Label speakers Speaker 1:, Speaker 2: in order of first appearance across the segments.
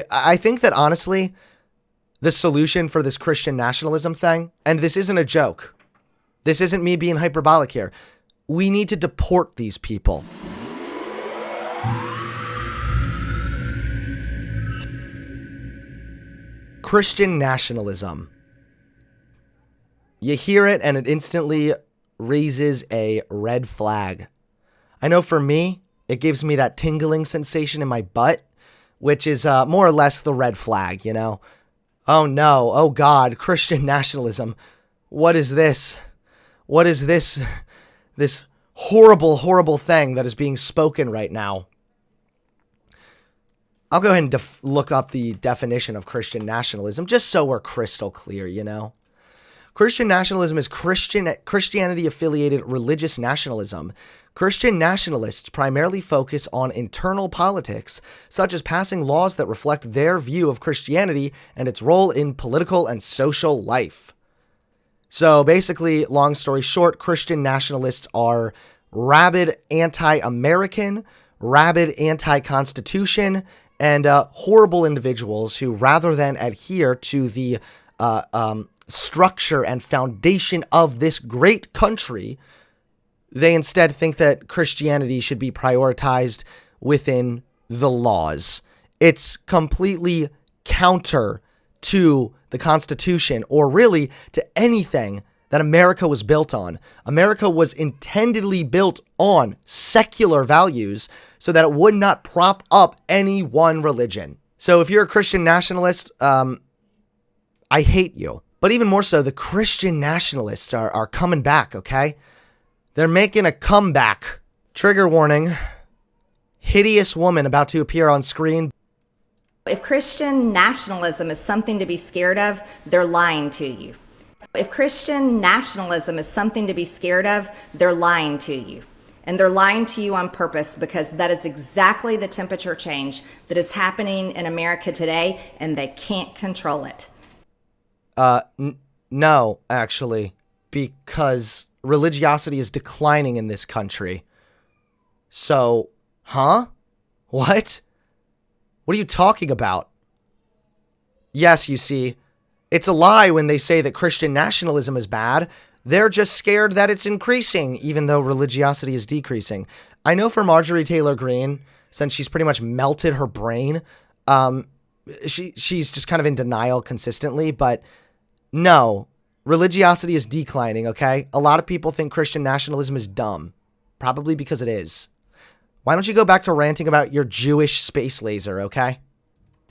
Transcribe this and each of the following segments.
Speaker 1: I think that honestly, the solution for this Christian nationalism thing, and this isn't a joke, this isn't me being hyperbolic here, we need to deport these people. Christian nationalism. You hear it and it instantly raises a red flag. I know for me, it gives me that tingling sensation in my butt, which is more or less the red flag, you know? Oh no, oh God, Christian nationalism. What is this? What is this horrible, horrible thing that is being spoken right now? I'll go ahead and look up the definition of Christian nationalism, just so we're crystal clear, you know? Christian nationalism is Christianity-affiliated religious nationalism. Christian nationalists primarily focus on internal politics, such as passing laws that reflect their view of Christianity and its role in political and social life. So basically, long story short, Christian nationalists are rabid anti-American, rabid anti-Constitution, and horrible individuals who, rather than adhere to the structure and foundation of this great country, they instead think that Christianity should be prioritized within the laws. It's completely counter to the Constitution, or really to anything that America was built on. America was intendedly built on secular values so that it would not prop up any one religion. So if you're a Christian nationalist, I hate you. But even more so, the Christian nationalists are coming back, okay? They're making a comeback. Trigger warning. Hideous woman about to appear on screen.
Speaker 2: If Christian nationalism is something to be scared of, they're lying to you. If Christian nationalism is something to be scared of, they're lying to you. And they're lying to you on purpose, because that is exactly the temperature change that is happening in America today, and they can't control it.
Speaker 1: No, actually, because religiosity is declining in this country. So, huh? What? What are you talking about? Yes, you see, it's a lie when they say that Christian nationalism is bad. They're just scared that it's increasing, even though religiosity is decreasing. I know for Marjorie Taylor Green, since she's pretty much melted her brain, she's just kind of in denial consistently, but no, religiosity is declining, okay? A lot of people think Christian nationalism is dumb, probably because it is. Why don't you go back to ranting about your Jewish space laser, okay?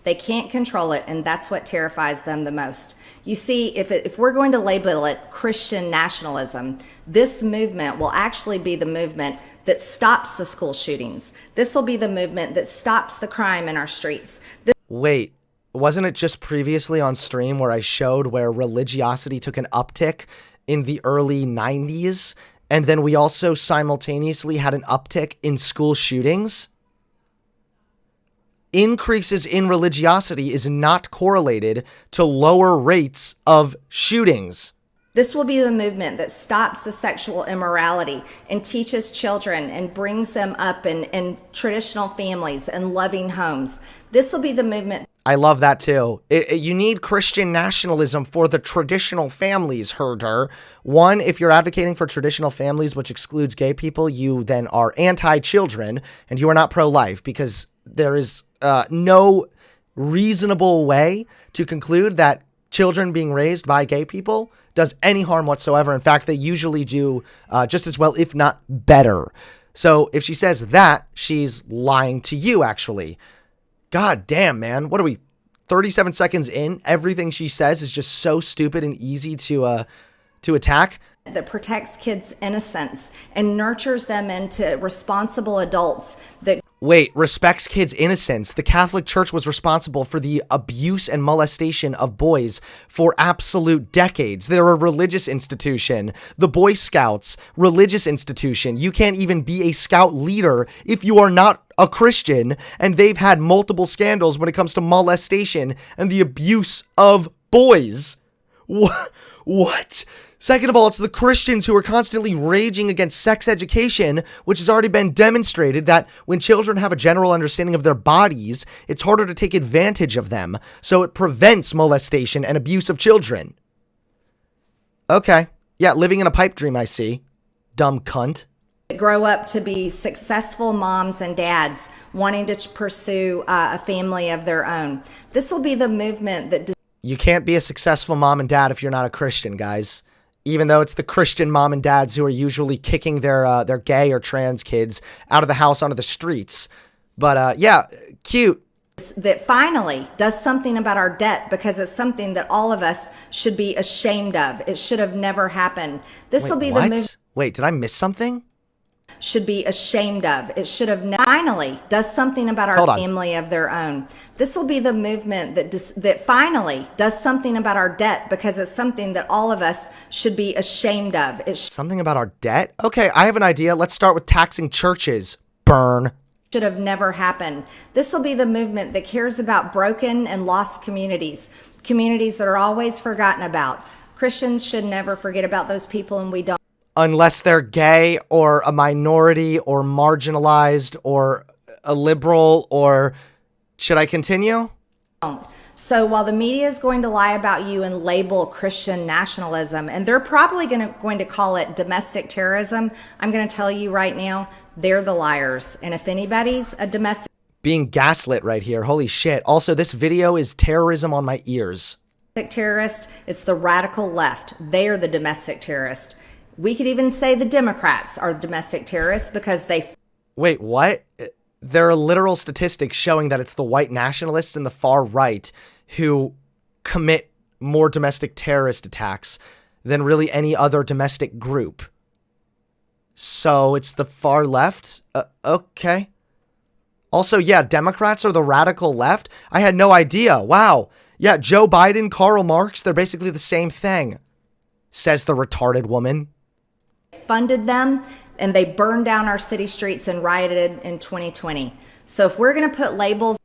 Speaker 2: They can't control it, and that's what terrifies them the most. You see, if we're going to label it Christian nationalism, this movement will actually be the movement that stops the school shootings. This will be the movement that stops the crime in our streets.
Speaker 1: Wait, wasn't it just previously on stream where I showed where religiosity took an uptick in the early 90s, and then we also simultaneously had an uptick in school shootings? Increases in religiosity is not correlated to lower rates of shootings.
Speaker 2: This will be the movement that stops the sexual immorality and teaches children and brings them up in traditional families and loving homes. This will be the movement.
Speaker 1: I love that too. You need Christian nationalism for the traditional families, herder. One, if you're advocating for traditional families, which excludes gay people, you then are anti-children and you are not pro-life, because there is no reasonable way to conclude that children being raised by gay people does any harm whatsoever. In fact, they usually do just as well, if not better. So if she says that, she's lying to you, actually. God damn, man. What are we, 37 seconds in? Everything she says is just so stupid and easy to attack.
Speaker 2: That protects kids' innocence and nurtures them into responsible adults that...
Speaker 1: Wait, respects kids' innocence. The Catholic Church was responsible for the abuse and molestation of boys for absolute decades. They're a religious institution. The Boy Scouts, religious institution. You can't even be a scout leader if you are not a Christian, and they've had multiple scandals when it comes to molestation and the abuse of boys. What? Second of all, it's the Christians who are constantly raging against sex education, which has already been demonstrated that when children have a general understanding of their bodies, it's harder to take advantage of them, so it prevents molestation and abuse of children. Okay. Yeah, living in a pipe dream, I see. Dumb cunt.
Speaker 2: Grow up to be successful moms and dads wanting to pursue a family of their own. This will be the movement that...
Speaker 1: You can't be a successful mom and dad if you're not a Christian, guys. Even though it's the Christian mom and dads who are usually kicking their gay or trans kids out of the house onto the streets. But yeah, cute.
Speaker 2: That finally does something about our debt, because it's something that all of us should be ashamed of. It should have never happened. This will be the movement.
Speaker 1: Wait, did I miss something?
Speaker 2: Should be ashamed of. It should have finally does something about our family of their own. This will be the movement that finally does something about our debt, because it's something that all of us should be ashamed of.
Speaker 1: Something about our debt? Okay, I have an idea. Let's start with taxing churches. Burn.
Speaker 2: Should have never happened. This will be the movement that cares about broken and lost communities, communities that are always forgotten about. Christians should never forget about those people, and we don't.
Speaker 1: Unless they're gay or a minority or marginalized or a liberal, or should I continue?
Speaker 2: So while the media is going to lie about you and label Christian nationalism, and they're probably going to call it domestic terrorism, I'm going to tell you right now, they're the liars. And if anybody's a domestic...
Speaker 1: Being gaslit right here. Holy shit. Also, this video is terrorism on my ears.
Speaker 2: Terrorist, it's the radical left. They are the domestic terrorist. We could even say the Democrats are the domestic terrorists because they...
Speaker 1: Wait, what? There are literal statistics showing that it's the white nationalists and the far right who commit more domestic terrorist attacks than really any other domestic group. So it's the far left? Okay. Also, yeah, Democrats are the radical left? I had no idea. Wow. Yeah, Joe Biden, Karl Marx, they're basically the same thing, says the retarded woman.
Speaker 2: Funded them, and they burned down our city streets and rioted in 2020. So if we're going to put labels...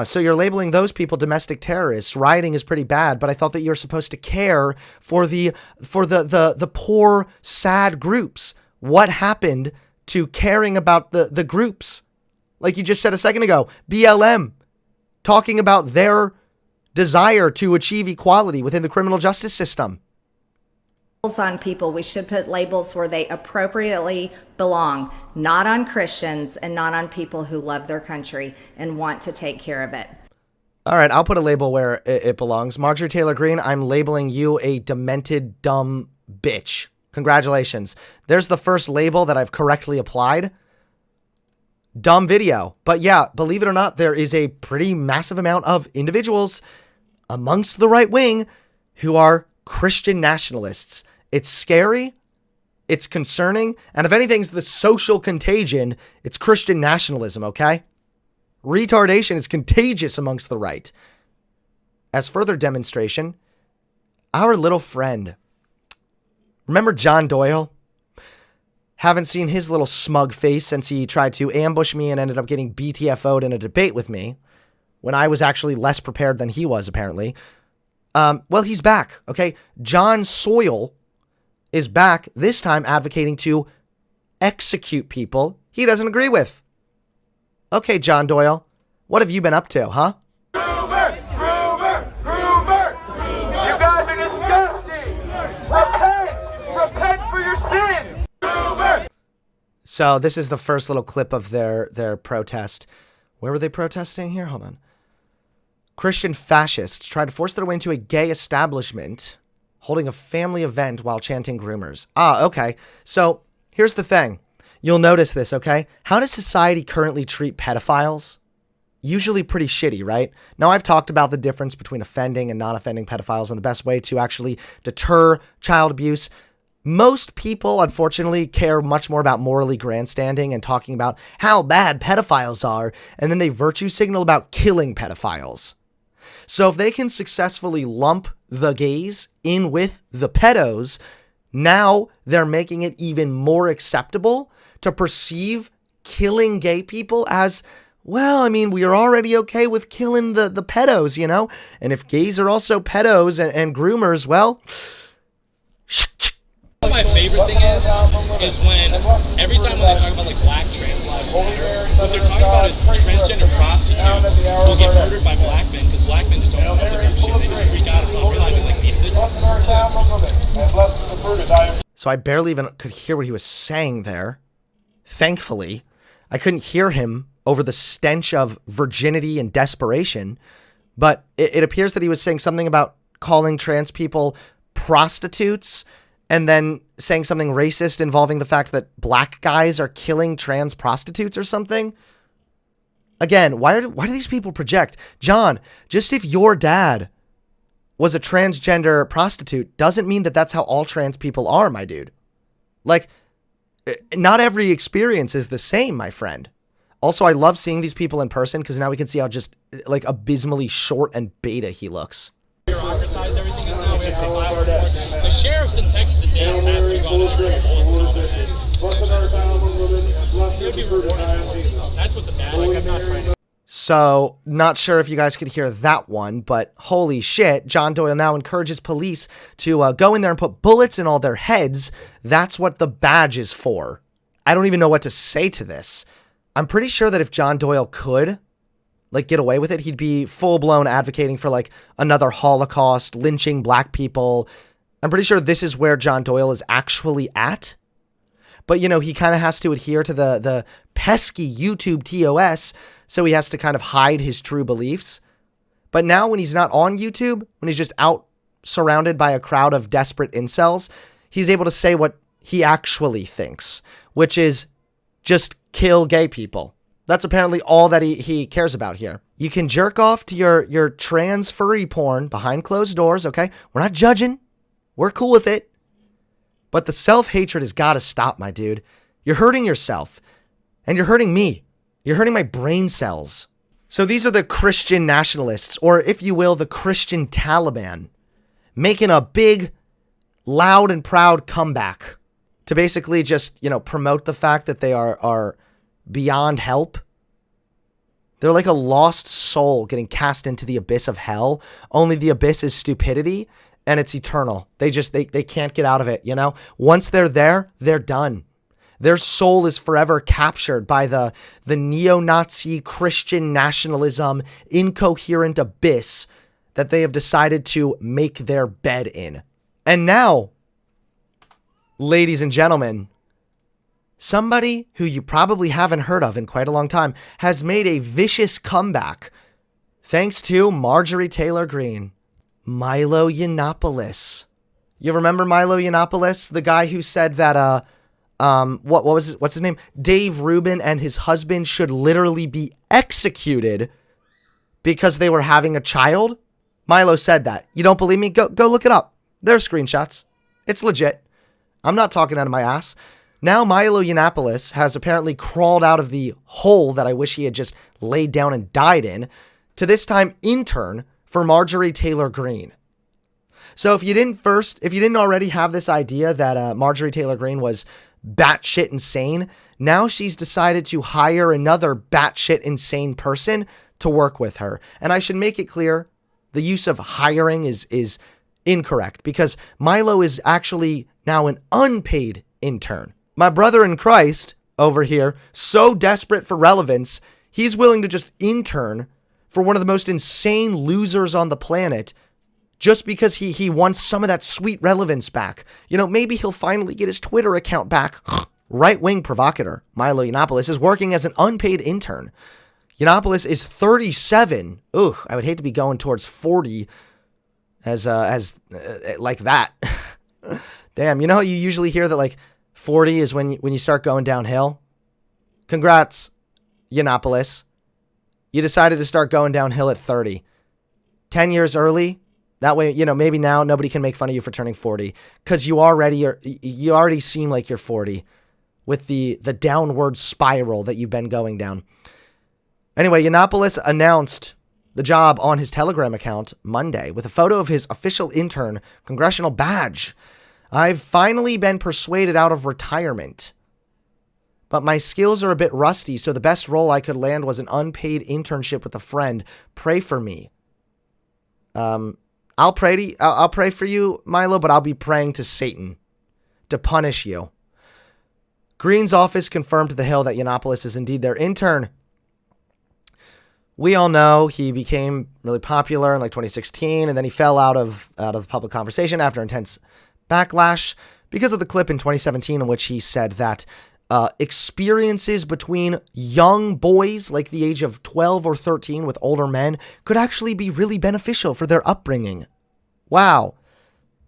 Speaker 1: So you're labeling those people domestic terrorists. Rioting is pretty bad, but I thought that you're supposed to care for the poor, sad groups. What happened to caring about the groups? Like you just said a second ago, BLM, talking about their desire to achieve equality within the criminal justice system.
Speaker 2: On people, we should put labels where they appropriately belong, not on Christians and not on people who love their country and want to take care of it.
Speaker 1: All right, I'll put a label where it belongs. Marjorie Taylor Green, I'm labeling you a demented, dumb bitch. Congratulations. There's the first label that I've correctly applied. Dumb video. But yeah, believe it or not, there is a pretty massive amount of individuals amongst the right wing who are Christian nationalists. It's scary, it's concerning, and if anything's the social contagion, it's Christian nationalism, okay? Retardation is contagious amongst the right. As further demonstration, our little friend, remember John Doyle? Haven't seen his little smug face since he tried to ambush me and ended up getting BTFO'd in a debate with me, when I was actually less prepared than he was, apparently. Well, he's back, okay? John Soyle is back, this time advocating to execute people he doesn't agree with. Okay, John Doyle, what have you been up to, huh?
Speaker 3: Groomer! You guys are disgusting! Repent for your sins!
Speaker 1: So this is the first little clip of their protest. Where were they protesting here? Hold on. Christian fascists tried to force their way into a gay establishment, holding a family event while chanting groomers. Okay. So here's the thing. You'll notice this, okay? How does society currently treat pedophiles? Usually pretty shitty, right? Now, I've talked about the difference between offending and non-offending pedophiles and the best way to actually deter child abuse. Most people, unfortunately, care much more about morally grandstanding and talking about how bad pedophiles are, and then they virtue signal about killing pedophiles. So if they can successfully lump the gays in with the pedos, now they're making it even more acceptable to perceive killing gay people as, Well, I mean, we are already okay with killing the pedos, you know? And if gays are also pedos and groomers, well...
Speaker 4: My favorite thing is when every time when they talk about like black trans lives matter, what they're talking about is transgender prostitutes will get murdered by black men because black men just don't know the shit. They just freak out about realizing like
Speaker 1: So I barely even could hear what he was saying there. Thankfully, I couldn't hear him over the stench of virginity and desperation, but it appears that he was saying something about calling trans people prostitutes and then saying something racist involving the fact that black guys are killing trans prostitutes or something. Again, why do these people project? John, just if your dad was a transgender prostitute doesn't mean that that's how all trans people are, my dude. Like, not every experience is the same, my friend. Also, I love seeing these people in person because now we can see how just like abysmally short and beta he looks.
Speaker 4: bureaucratized everything is now. We have to file reports. The sheriffs in Texas today has been going after bullets and all their heads. They would be rewarded for it. That's what the bad is. I'm not trying to.
Speaker 1: So, not sure if you guys could hear that one, but holy shit, John Doyle now encourages police to go in there and put bullets in all their heads. That's what the badge is for. I don't even know what to say to this. I'm pretty sure that if John Doyle could, like, get away with it, he'd be full-blown advocating for, like, another Holocaust, lynching black people. I'm pretty sure this is where John Doyle is actually at. But, you know, he kind of has to adhere to the pesky YouTube TOS, so he has to kind of hide his true beliefs. But now when he's not on YouTube, when he's just out surrounded by a crowd of desperate incels, he's able to say what he actually thinks, which is just kill gay people. That's apparently all that he cares about here. You can jerk off to your trans furry porn behind closed doors, okay? We're not judging. We're cool with it. But the self-hatred has got to stop, my dude. You're hurting yourself. And you're hurting me. You're hurting my brain cells. So these are the Christian nationalists, or if you will, the Christian Taliban, making a big, loud and proud comeback to basically just, you know, promote the fact that they are beyond help. They're like a lost soul getting cast into the abyss of hell. Only the abyss is stupidity, and it's eternal. They can't get out of it, you know? Once they're there, they're done. Their soul is forever captured by the neo-Nazi Christian nationalism incoherent abyss that they have decided to make their bed in. And now, ladies and gentlemen, somebody who you probably haven't heard of in quite a long time has made a vicious comeback thanks to Marjorie Taylor Green. MILO Yiannopoulos. You remember MILO Yiannopoulos? The guy who said that, what's his name? Dave Rubin and his husband should literally be executed because they were having a child? MILO said that. You don't believe me? Go look it up. There are screenshots. It's legit. I'm not talking out of my ass. Now MILO Yiannopoulos has apparently crawled out of the hole that I wish he had just laid down and died in to this time intern for Marjorie Taylor Green. So if you didn't already have this idea that Marjorie Taylor Green was batshit insane, now she's decided to hire another batshit insane person to work with her. And I should make it clear, the use of hiring is incorrect because MILO is actually now an unpaid intern. My brother in Christ over here, so desperate for relevance, he's willing to just intern for one of the most insane losers on the planet just because he wants some of that sweet relevance back. You know, maybe he'll finally get his Twitter account back. Right-wing provocateur MILO Yiannopoulos is working as an unpaid intern. Yiannopoulos is 37. Ugh, I would hate to be going towards 40 as like that. Damn, you know how you usually hear that like 40 is when you start going downhill? Congrats, Yiannopoulos. You decided to start going downhill at 30. 10 years early. That way, you know, maybe now nobody can make fun of you for turning 40 because you already seem like you're 40 with the downward spiral that you've been going down. Anyway, Yiannopoulos announced the job on his Telegram account Monday with a photo of his official intern congressional badge. I've finally been persuaded out of retirement. but my skills are a bit rusty, so the best role I could land was an unpaid internship with a friend. Pray for me. I'll pray for you, Milo, but I'll be praying to Satan to punish you. Green's office confirmed to The Hill that Yiannopoulos is indeed their intern. We all know he became really popular in like 2016, and then he fell out of the public conversation after intense backlash because of the clip in 2017 in which he said that experiences between young boys like the age of 12 or 13 with older men could actually be really beneficial for their upbringing. Wow.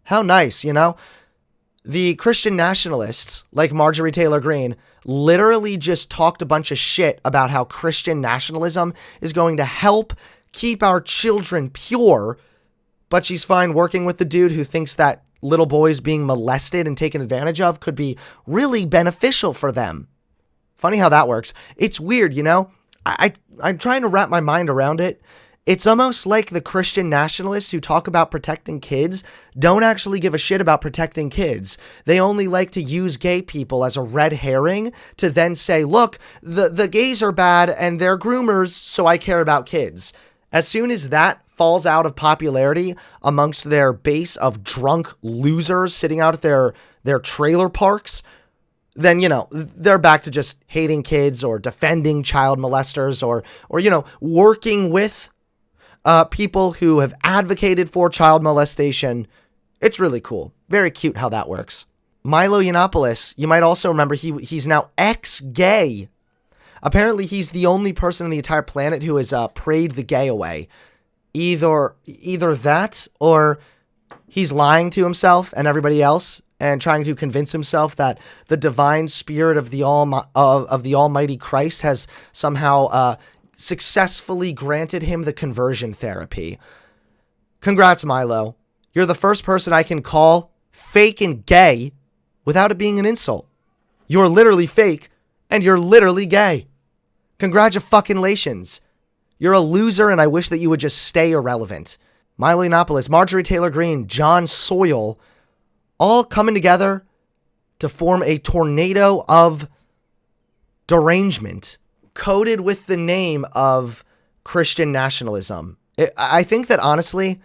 Speaker 1: How nice, you know? The Christian nationalists, like Marjorie Taylor Green, literally just talked a bunch of shit about how Christian nationalism is going to help keep our children pure, but she's fine working with the dude who thinks that little boys being molested and taken advantage of could be really beneficial for them. Funny how that works. It's weird, you know? I'm trying to wrap my mind around it. It's almost like the Christian nationalists who talk about protecting kids don't actually give a shit about protecting kids. They only like to use gay people as a red herring to then say, look, the gays are bad and they're groomers, so I care about kids. As soon as that falls out of popularity amongst their base of drunk losers sitting out at their trailer parks, then, you know, they're back to just hating kids or defending child molesters or you know, working with people who have advocated for child molestation. It's really cool. Very cute how that works. Milo Yiannopoulos, you might also remember he's now ex-gay. Apparently, he's the only person on the entire planet who has prayed the gay away. Either that, or he's lying to himself and everybody else and trying to convince himself that the divine spirit of the Almighty Christ has somehow successfully granted him the conversion therapy. Congrats, Milo. You're the first person I can call fake and gay without it being an insult. You're literally fake and you're literally gay. Congratulations. You're a loser and I wish that you would just stay irrelevant. Milo Yiannopoulos, Marjorie Taylor Green, John Soyle, all coming together to form a tornado of derangement coded with the name of Christian nationalism. I think that honestly,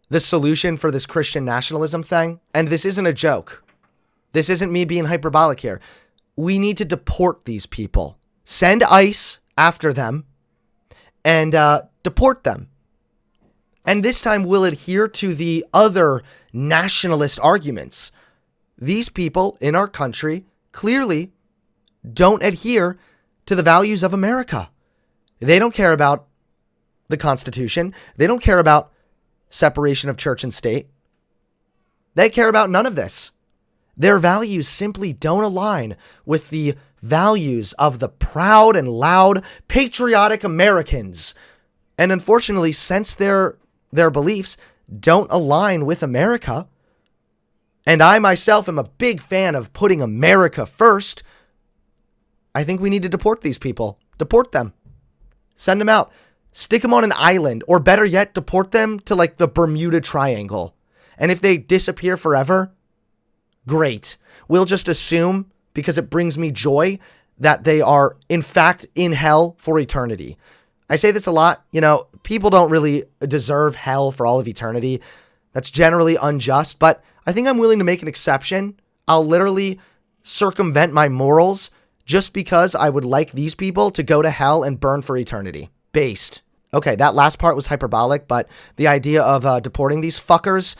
Speaker 1: the solution for this Christian nationalism thing, and this isn't a joke, this isn't me being hyperbolic here, we need to deport these people. Send ICE after them and deport them. And this time we'll adhere to the other nationalist arguments. These people in our country clearly don't adhere to the values of America. They don't care about the Constitution. They don't care about separation of church and state. They care about none of this. Their values simply don't align with the values of the proud and loud patriotic Americans. And unfortunately, since their beliefs don't align with America, and I myself am a big fan of putting America first, I think we need to deport these people. Deport them. Send them out. Stick them on an island, or better yet, deport them to like the Bermuda Triangle. And if they disappear forever, great. We'll just assume, because it brings me joy, that they are in fact in hell for eternity. I say this a lot, you know, people don't really deserve hell for all of eternity. That's generally unjust, but I think I'm willing to make an exception. I'll literally circumvent my morals just because I would like these people to go to hell and burn for eternity. Based. Okay, that last part was hyperbolic, but the idea of deporting these fuckers,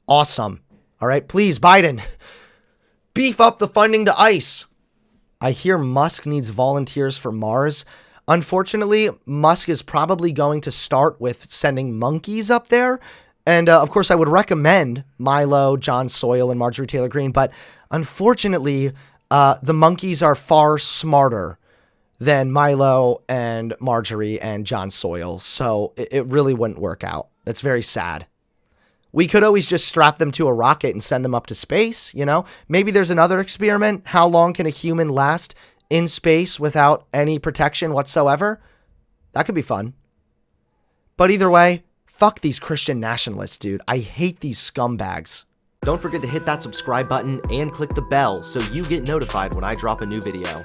Speaker 1: awesome. All right, please, Biden, beef up the funding to ICE. I hear Musk needs volunteers for Mars. Unfortunately, Musk is probably going to start with sending monkeys up there. And of course, I would recommend Milo, John Soyle, and Marjorie Taylor Green. But unfortunately, the monkeys are far smarter than Milo and Marjorie and John Soyle. So it really wouldn't work out. That's very sad. We could always just strap them to a rocket and send them up to space, you know? Maybe there's another experiment. How long can a human last in space without any protection whatsoever? That could be fun. But either way, fuck these Christian nationalists, dude. I hate these scumbags. Don't forget to hit that subscribe button and click the bell so you get notified when I drop a new video.